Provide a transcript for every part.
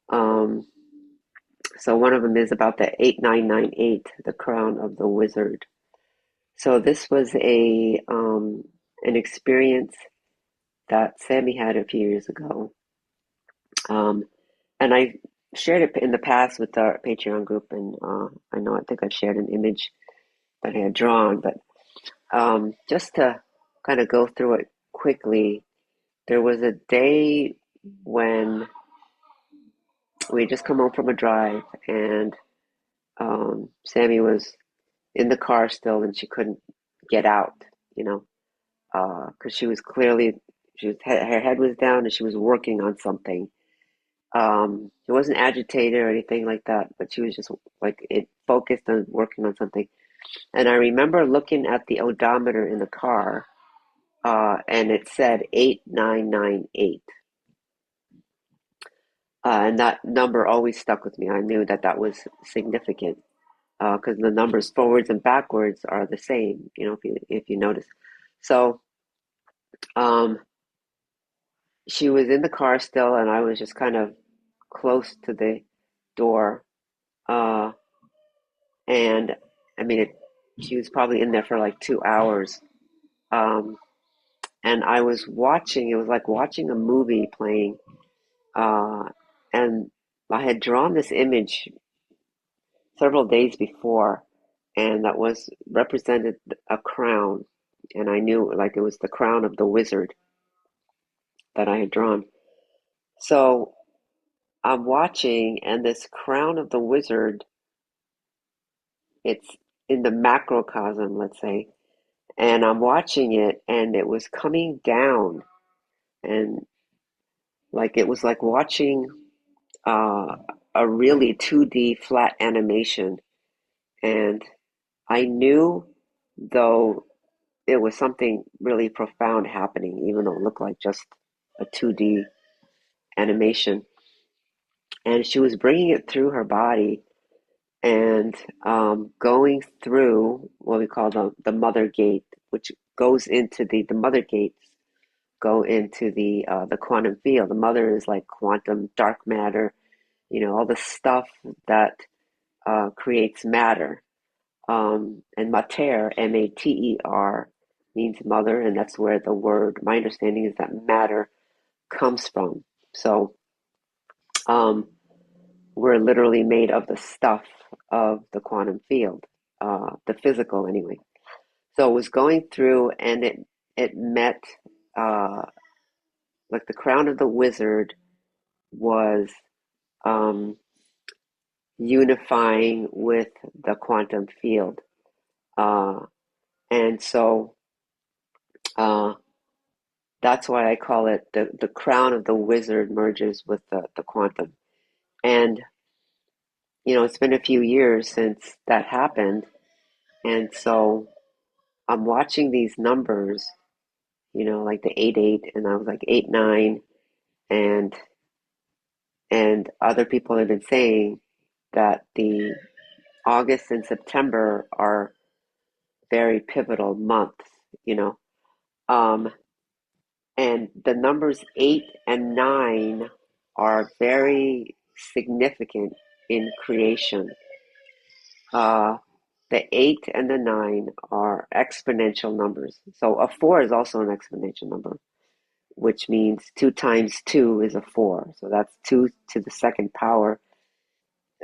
Um, so one of them is about the 8998, the crown of the wizard. So this was a an experience that Sammie had a few years ago. Um, and I shared it in the past with our Patreon group, and I think I've shared an image that I had drawn, but just to kind of go through it quickly, there was a day when we had just come home from a drive, and Sammie was in the car still, and she couldn't get out, you know, because she was clearly her head was down and she was working on something. She wasn't agitated or anything like that, but she was just like it focused on working on something. And I remember looking at the odometer in the car, and it said 8998. And that number always stuck with me. I knew that that was significant because the numbers forwards and backwards are the same, if you notice. So um, she was in the car still, and I was just kind of close to the door. Uh, and I mean, she was probably in there for like 2 hours. Um, and I was watching, it was like watching a movie playing. Uh, and I had drawn this image several days before, and that was represented a crown. And I knew like it was the crown of the wizard that I had drawn. So I'm watching, and this crown of the wizard, it's in the macrocosm, let's say, and I'm watching it, and it was coming down, and like it was like watching uh, a really 2D flat animation, and I knew though it was something really profound happening, even though it looked like just a 2D animation, and she was bringing it through her body and going through what we call the mother gate, which goes into the mother gates go into the quantum field. The mother is like quantum dark matter, all the stuff that creates matter. And mater, M-A-T-E-R, means mother, and that's where the word, my understanding is that matter comes from. So um, we're literally made of the stuff of the quantum field, the physical anyway. So it was going through, and it met uh, like the crown of the wizard was um, unifying with the quantum field. Uh, and so uh, that's why I call it the crown of the wizard merges with the quantum. And, it's been a few years since that happened. And so I'm watching these numbers, like the 8-8, and I was like 8-9, and other people have been saying that the August and September are very pivotal months, you know. Um, and the numbers 8 and 9 are very significant in creation. Uh, the 8 and the 9 are exponential numbers. So a 4 is also an exponential number, which means 2 times 2 is a 4. So that's 2 to the second power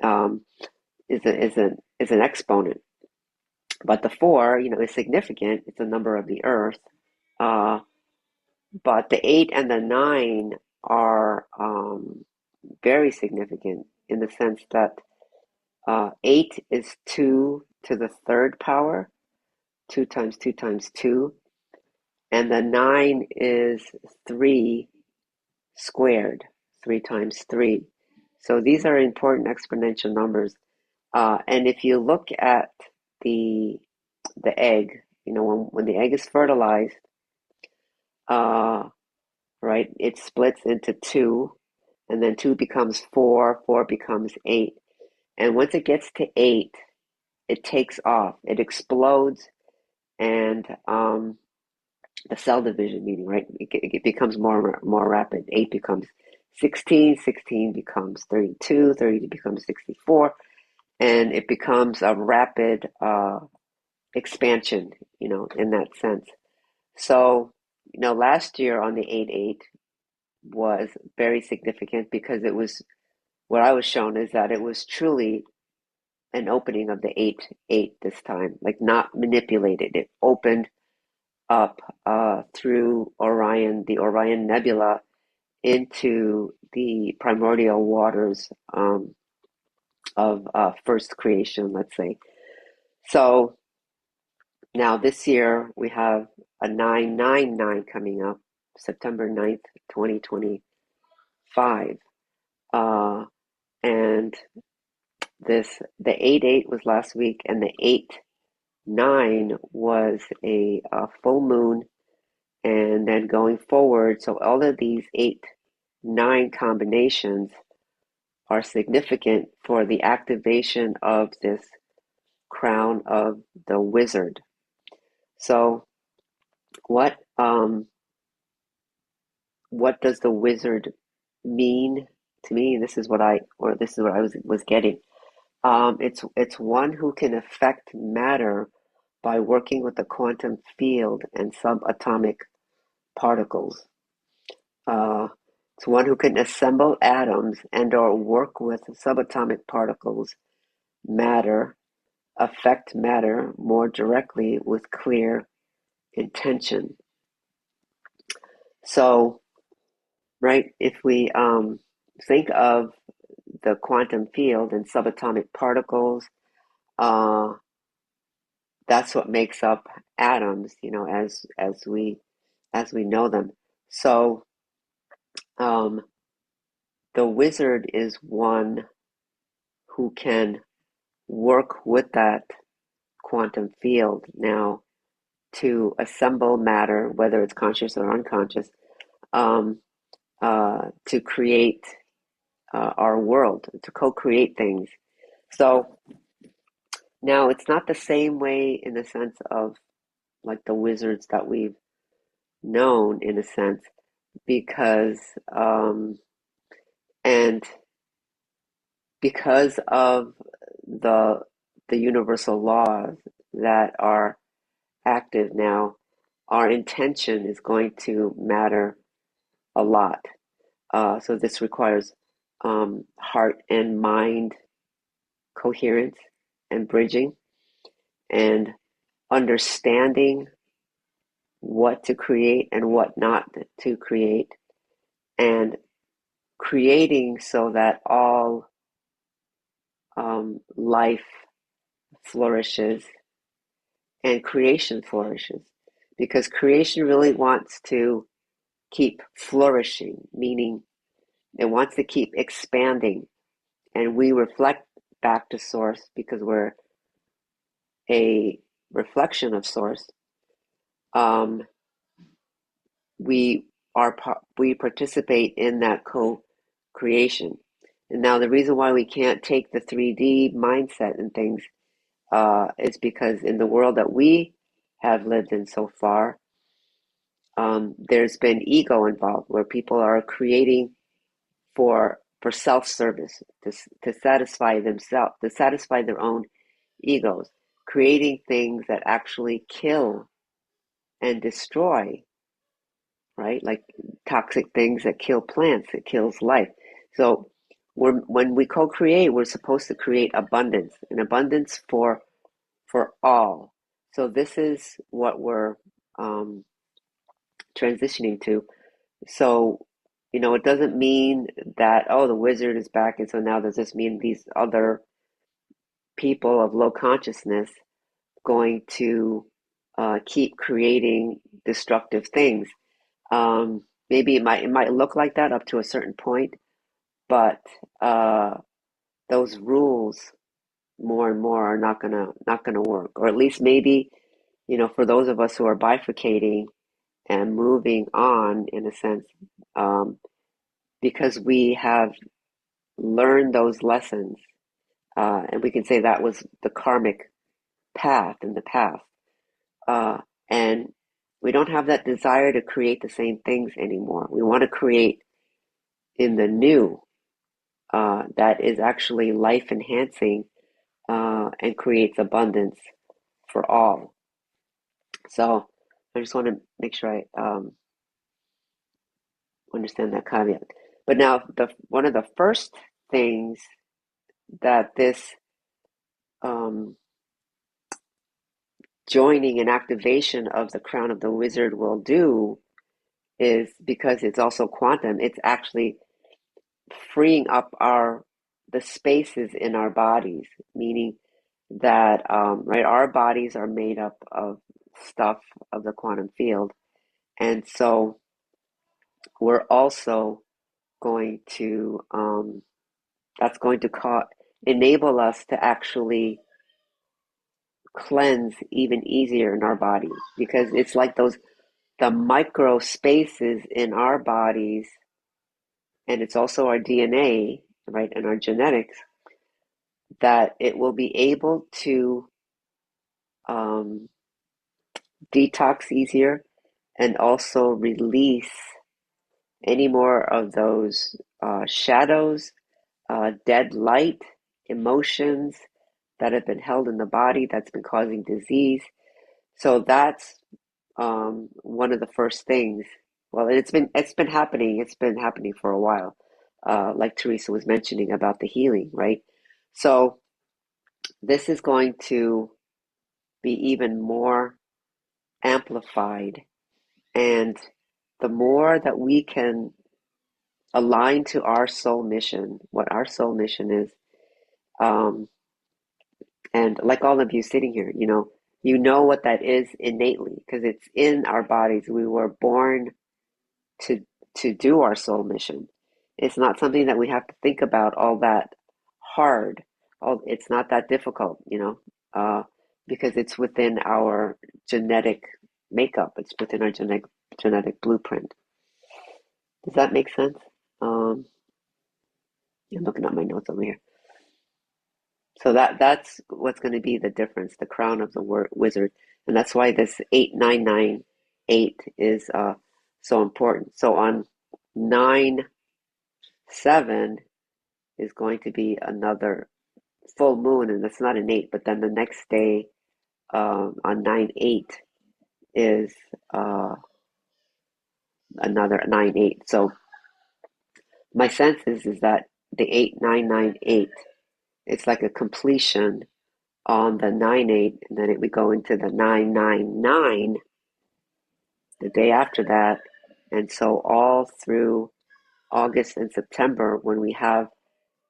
um, is an exponent. But the 4, is significant. It's a number of the earth. Uh, but the 8 and the 9 are very significant in the sense that 8 is 2 to the third power, 2 times 2 times 2, and the 9 is 3 squared, 3 times 3. So these are important exponential numbers. And if you look at the the egg, when the egg is fertilized, uh, right, it splits into two, and then two becomes four, four becomes eight. And once it gets to eight, it takes off, it explodes, and the cell division, meaning, right, it becomes more rapid. Eight becomes 16, 16 becomes 32, 32 becomes 64, and it becomes a rapid expansion, in that sense. So, last year on the 8-8 was very significant because it was what I was shown is that it was truly an opening of the 8-8 this time, like not manipulated. It opened up through Orion, the Orion Nebula, into the primordial waters of first creation, let's say. So now this year we have a 999 coming up, September 9th, 2025. And the 8-8 was last week, and the 8-9 was a full moon. And then going forward, so all of these 8-9 combinations are significant for the activation of this crown of the wizard. So what does the wizard mean to me? This is what I was getting. It's one who can affect matter by working with the quantum field and subatomic particles. Uh, it's one who can assemble atoms and or work with subatomic particles, matter, affect matter more directly with clear intention. So, right, if we think of the quantum field and subatomic particles, uh, that's what makes up atoms, as we know them. So, um, the wizard is one who can work with that quantum field now to assemble matter, whether it's conscious or unconscious, um, to create our world, to co-create things. So now it's not the same way in the sense of like the wizards that we've known in a sense, because and because of the the universal laws that are active now, our intention is going to matter a lot. So this requires heart and mind coherence and bridging and understanding what to create and what not to create, and creating so that all life flourishes and creation flourishes. Because creation really wants to keep flourishing, meaning it wants to keep expanding. And we reflect back to source because we're a reflection of source. Um, we we participate in that co-creation. And now the reason why we can't take the 3D mindset and things is because in the world that we have lived in so far, there's been ego involved where people are creating for self-service to satisfy themselves, to satisfy their own egos, creating things that actually kill and destroy, right? Like toxic things that kill plants, that kills life. So when we co-create, we're supposed to create abundance, an abundance for all. So this is what we're um, transitioning to. So, it doesn't mean that, oh, the wizard is back, and so now does this mean these other people of low consciousness going to keep creating destructive things? Maybe it might look like that up to a certain point, but uh, those rules more and more are not gonna work, or at least maybe for those of us who are bifurcating and moving on in a sense, um, because we have learned those lessons, and we can say that was the karmic path in the past, uh, and we don't have that desire to create the same things anymore. We want to create in the new that is actually life enhancing and creates abundance for all. So I just want to make sure I understand that caveat. But now, one of the first things that this um, joining and activation of the crown of the wizard will do is, because it's also quantum, it's actually freeing up the spaces in our bodies, meaning that right, our bodies are made up of stuff of the quantum field, and so we're also going to that's going to enable us to actually cleanse even easier in our bodies, because it's like the micro spaces in our bodies, and it's also our DNA, right, and our genetics, that it will be able to um, detox easier and also release any more of those shadows, dead light, emotions that have been held in the body that's been causing disease. So that's one of the first things. Well, it's been happening. It's been happening for a while, like Teresa was mentioning about the healing, right? So this is going to be even more amplified, and the more that we can align to our soul mission, what our soul mission is, um, and like all of you sitting here, you know what that is innately because it's in our bodies. We were born to do our soul mission. It's not something that we have to think about all that hard. It's not that difficult, because it's within our genetic makeup. It's within our genetic blueprint. Does that make sense? Um, I'm looking at my notes over here. So that's what's going to be the difference, the crown of the wizard, and that's why this 8998 is so important. So on 9/7 is going to be another full moon, and that's not an 8, but then the next day on 9/8 is another 9/8. So my sense is that the 8998, it's like a completion on the 9/8, and then we go into the 9/9/9 the day after that, and so all through August and September, when we have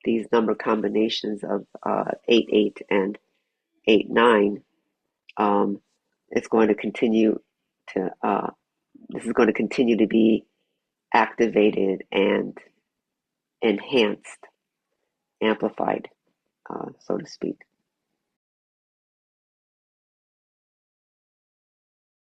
these number combinations of 8/8 and 8/9, um, it's going to continue to this is going to continue to be activated and enhanced, amplified, so to speak.